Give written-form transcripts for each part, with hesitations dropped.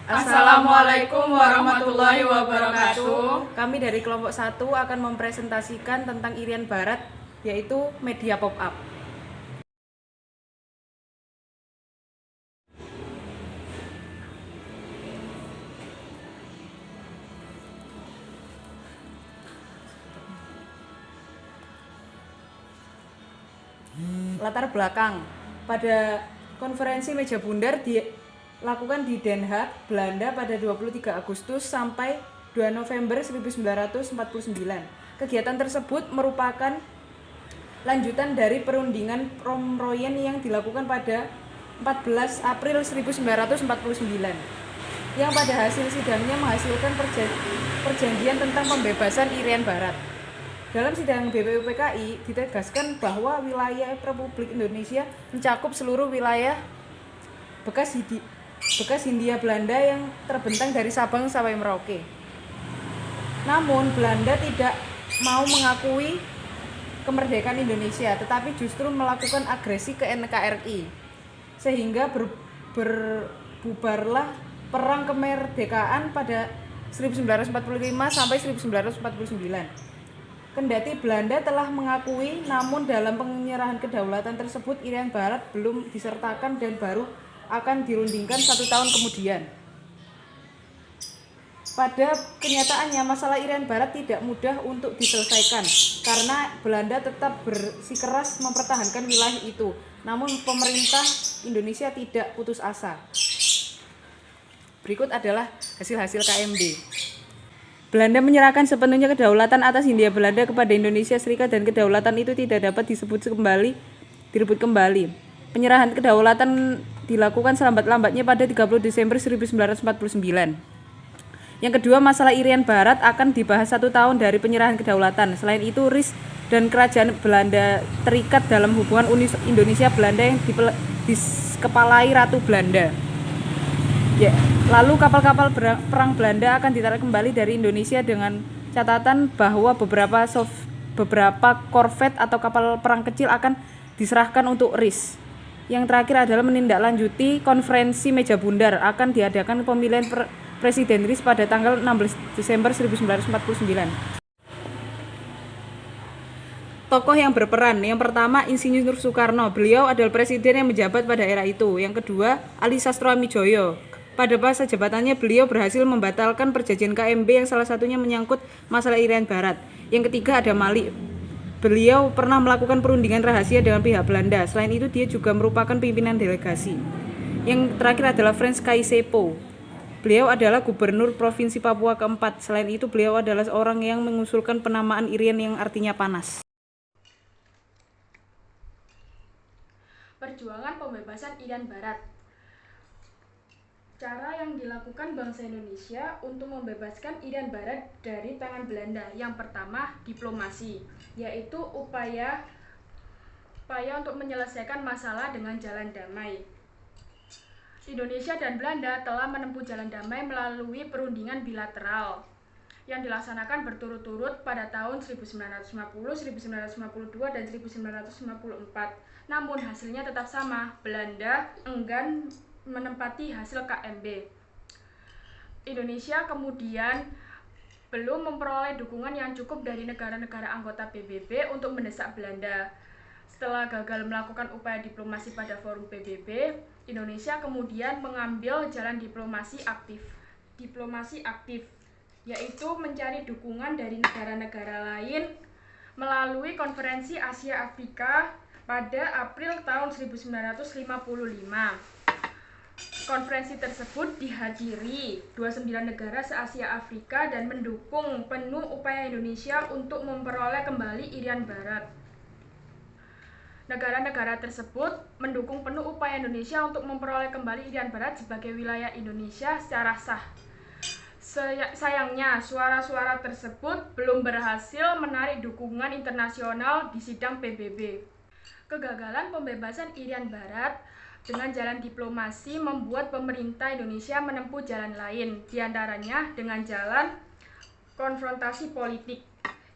Assalamualaikum warahmatullahi wabarakatuh. Kami dari kelompok 1 akan mempresentasikan tentang Irian Barat, yaitu media pop-up. Latar belakang, pada konferensi meja bundar dilakukan di Den Haag, Belanda pada 23 Agustus sampai 2 November 1949. Kegiatan tersebut merupakan lanjutan dari perundingan Romroyen yang dilakukan pada 14 April 1949, yang pada hasil sidangnya menghasilkan perjanjian tentang pembebasan Irian Barat. Dalam sidang BPUPKI ditegaskan bahwa wilayah Republik Indonesia mencakup seluruh wilayah bekas Hindia Belanda yang terbentang dari Sabang sampai Merauke. Namun Belanda tidak mau mengakui kemerdekaan Indonesia, tetapi justru melakukan agresi ke NKRI, sehingga berbubarlah perang kemerdekaan pada 1945 sampai 1949. Kendati Belanda telah mengakui, namun dalam penyerahan kedaulatan tersebut Irian Barat belum disertakan dan baru akan dirundingkan 1 tahun kemudian. Pada kenyataannya masalah Irian Barat tidak mudah untuk diselesaikan karena Belanda tetap bersikeras mempertahankan wilayah itu. Namun pemerintah Indonesia tidak putus asa. Berikut adalah hasil-hasil KMB. Belanda menyerahkan sepenuhnya kedaulatan atas Hindia Belanda kepada Indonesia Serikat dan kedaulatan itu tidak dapat direbut kembali. Penyerahan kedaulatan dilakukan selambat-lambatnya pada 30 Desember 1949. Yang kedua, masalah Irian Barat akan dibahas 1 tahun dari penyerahan kedaulatan. Selain itu, RIS dan kerajaan Belanda terikat dalam hubungan Uni Indonesia Belanda yang dikepalai Ratu Belanda. Ya, lalu kapal-kapal perang Belanda akan ditarik kembali dari Indonesia dengan catatan bahwa beberapa korvet atau kapal perang kecil akan diserahkan untuk RIS. Yang terakhir adalah menindaklanjuti konferensi meja bundar. Akan diadakan pemilihan Presiden RIS pada tanggal 16 Desember 1949. Tokoh yang berperan, yang pertama Insinyur Soekarno, beliau adalah presiden yang menjabat pada era itu. Yang kedua, Ali Sastroamidjojo. Pada masa jabatannya beliau berhasil membatalkan perjanjian KMB yang salah satunya menyangkut masalah Irian Barat. Yang ketiga ada Malik. Beliau pernah melakukan perundingan rahasia dengan pihak Belanda. Selain itu dia juga merupakan pimpinan delegasi. Yang terakhir adalah Frans Kaisepo. Beliau adalah gubernur Provinsi Papua keempat. Selain itu beliau adalah orang yang mengusulkan penamaan Irian yang artinya panas. Perjuangan pembebasan Irian Barat. Cara yang dilakukan bangsa Indonesia untuk membebaskan Irian Barat dari tangan Belanda. Yang pertama, diplomasi, yaitu upaya untuk menyelesaikan masalah dengan jalan damai. Indonesia dan Belanda telah menempuh jalan damai melalui perundingan bilateral yang dilaksanakan berturut-turut pada tahun 1950, 1952, dan 1954. Namun hasilnya tetap sama, Belanda enggan menempati hasil KMB. Indonesia kemudian belum memperoleh dukungan yang cukup dari negara-negara anggota PBB untuk mendesak Belanda. Setelah gagal melakukan upaya diplomasi pada forum PBB, Indonesia kemudian mengambil jalan diplomasi aktif, yaitu mencari dukungan dari negara-negara lain melalui konferensi Asia Afrika pada April tahun 1955. Konferensi tersebut dihadiri 29 negara se-Asia Afrika dan mendukung penuh upaya Indonesia untuk memperoleh kembali Irian Barat. Negara-negara tersebut mendukung penuh upaya Indonesia untuk memperoleh kembali Irian Barat sebagai wilayah Indonesia secara sah. Sayangnya, suara-suara tersebut belum berhasil menarik dukungan internasional di sidang PBB. Kegagalan pembebasan Irian Barat dengan jalan diplomasi membuat pemerintah Indonesia menempuh jalan lain, diantaranya dengan jalan konfrontasi politik,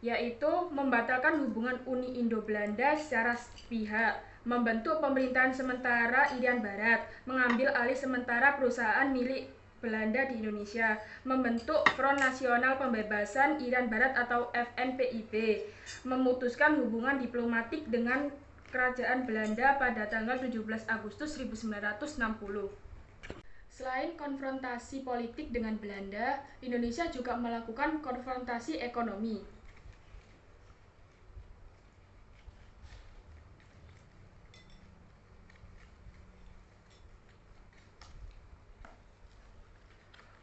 yaitu membatalkan hubungan Uni Indo-Belanda secara sepihak, membentuk pemerintahan sementara Irian Barat, mengambil alih sementara perusahaan milik Belanda di Indonesia, membentuk Front Nasional Pembebasan Irian Barat atau FNPIB, memutuskan hubungan diplomatik dengan Kerajaan Belanda pada tanggal 17 Agustus 1960. Selain konfrontasi politik dengan Belanda, Indonesia juga melakukan konfrontasi ekonomi.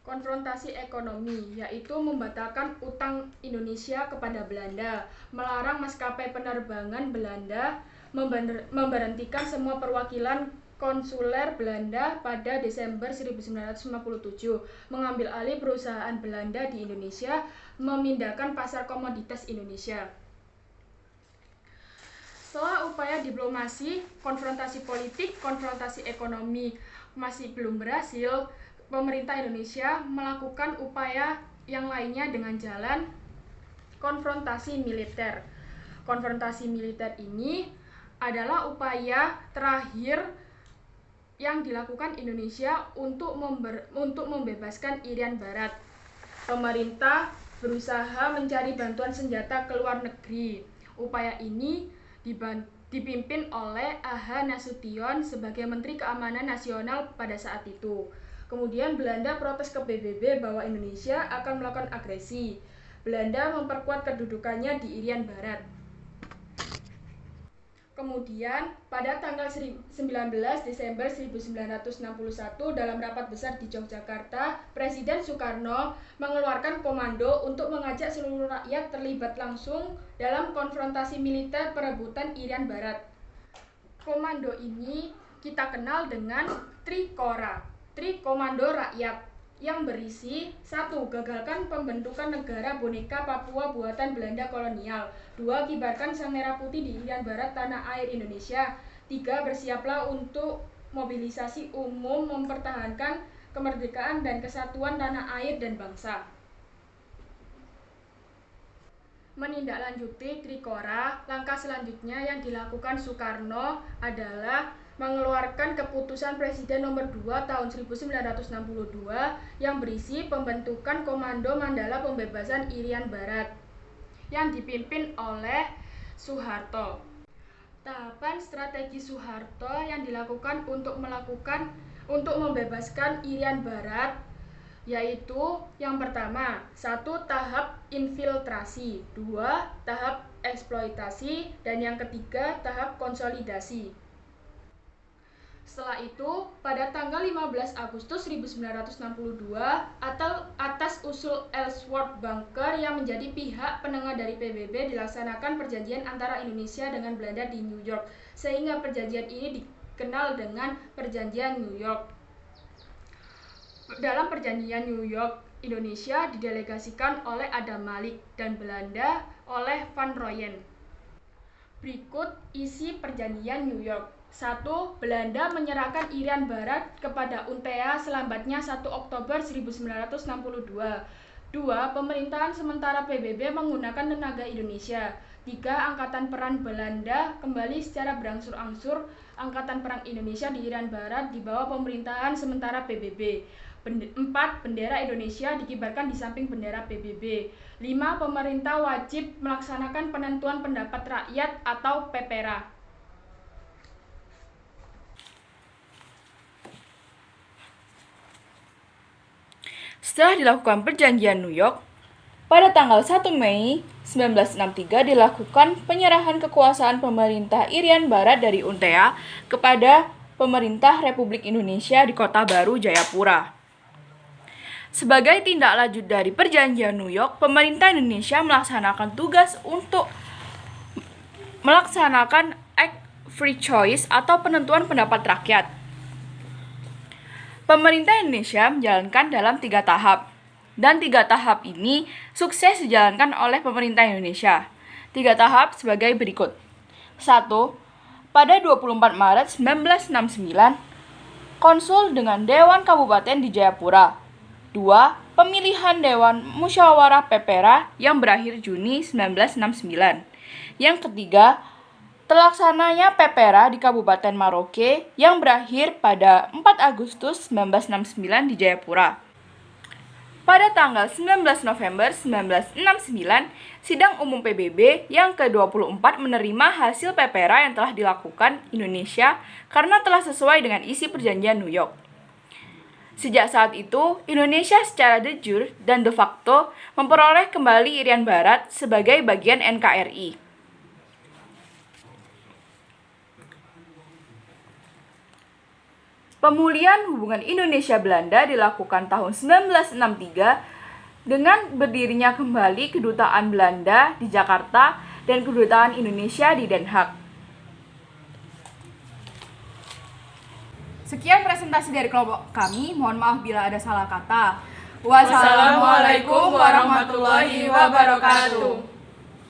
Konfrontasi ekonomi, yaitu membatalkan utang Indonesia kepada Belanda, melarang maskapai penerbangan Belanda, memberhentikan semua perwakilan konsuler Belanda pada Desember 1957, mengambil alih perusahaan Belanda di Indonesia, memindahkan pasar komoditas Indonesia. Setelah upaya diplomasi, konfrontasi politik, konfrontasi ekonomi masih belum berhasil, pemerintah Indonesia melakukan upaya yang lainnya dengan jalan konfrontasi militer. Konfrontasi militer ini adalah upaya terakhir yang dilakukan Indonesia untuk membebaskan Irian Barat. Pemerintah berusaha mencari bantuan senjata ke luar negeri. Upaya ini dipimpin oleh A.H. Nasution sebagai Menteri Keamanan Nasional pada saat itu. Kemudian Belanda protes ke PBB bahwa Indonesia akan melakukan agresi. Belanda memperkuat kedudukannya di Irian Barat. Kemudian pada tanggal 19 Desember 1961 dalam rapat besar di Yogyakarta, Presiden Soekarno mengeluarkan komando untuk mengajak seluruh rakyat terlibat langsung dalam konfrontasi militer perebutan Irian Barat. Komando ini kita kenal dengan Trikora, Tri Komando Rakyat, yang berisi 1. Gagalkan pembentukan negara boneka Papua buatan Belanda kolonial. 2. Kibarkan sang merah putih di Irian Barat tanah air Indonesia. 3. Bersiaplah untuk mobilisasi umum mempertahankan kemerdekaan dan kesatuan tanah air dan bangsa. Menindaklanjuti Trikora, langkah selanjutnya yang dilakukan Soekarno adalah mengeluarkan keputusan Presiden nomor 2 tahun 1962 yang berisi pembentukan Komando Mandala Pembebasan Irian Barat yang dipimpin oleh Soeharto. Tahapan strategi Soeharto yang dilakukan untuk membebaskan Irian Barat yaitu yang pertama, 1. Tahap infiltrasi, 2. Tahap eksploitasi, dan yang ketiga tahap konsolidasi. Setelah itu, pada tanggal 15 Agustus 1962, atas usul Ellsworth Bunker yang menjadi pihak penengah dari PBB dilaksanakan perjanjian antara Indonesia dengan Belanda di New York, sehingga perjanjian ini dikenal dengan Perjanjian New York. Dalam perjanjian New York, Indonesia didelegasikan oleh Adam Malik dan Belanda oleh Van Rooyen. Berikut isi perjanjian New York. 1. Belanda menyerahkan Irian Barat kepada UNTEA selambatnya 1 Oktober 1962. 2. Pemerintahan sementara PBB menggunakan tenaga Indonesia. 3. Angkatan perang Belanda kembali secara berangsur-angsur. Angkatan perang Indonesia di Irian Barat di bawah pemerintahan sementara PBB. 4. Bendera Indonesia dikibarkan di samping bendera PBB. 5. Pemerintah wajib melaksanakan penentuan pendapat rakyat atau PEPERA. Setelah dilakukan perjanjian New York, pada tanggal 1 Mei 1963 dilakukan penyerahan kekuasaan pemerintah Irian Barat dari UNTEA kepada pemerintah Republik Indonesia di Kota Baru, Jayapura. Sebagai tindak lanjut dari perjanjian New York, pemerintah Indonesia melaksanakan tugas untuk melaksanakan Act Free Choice atau penentuan pendapat rakyat. Pemerintah Indonesia menjalankan dalam 3 tahap, dan 3 tahap ini sukses dijalankan oleh pemerintah Indonesia. 3 tahap sebagai berikut. 1. Pada 24 Maret 1969, konsul dengan Dewan Kabupaten di Jayapura. 2. Pemilihan Dewan Musyawarah PEPERA yang berakhir Juni 1969. Yang ketiga, terlaksananya PEPERA di Kabupaten Maroke yang berakhir pada 4 Agustus 1969 di Jayapura. Pada tanggal 19 November 1969, Sidang Umum PBB yang ke-24 menerima hasil PPRA yang telah dilakukan Indonesia karena telah sesuai dengan isi perjanjian New York. Sejak saat itu, Indonesia secara de jure dan de facto memperoleh kembali Irian Barat sebagai bagian NKRI. Pemulihan hubungan Indonesia-Belanda dilakukan tahun 1963 dengan berdirinya kembali Kedutaan Belanda di Jakarta dan Kedutaan Indonesia di Den Haag. Sekian presentasi dari kelompok kami, mohon maaf bila ada salah kata. Wassalamualaikum warahmatullahi wabarakatuh.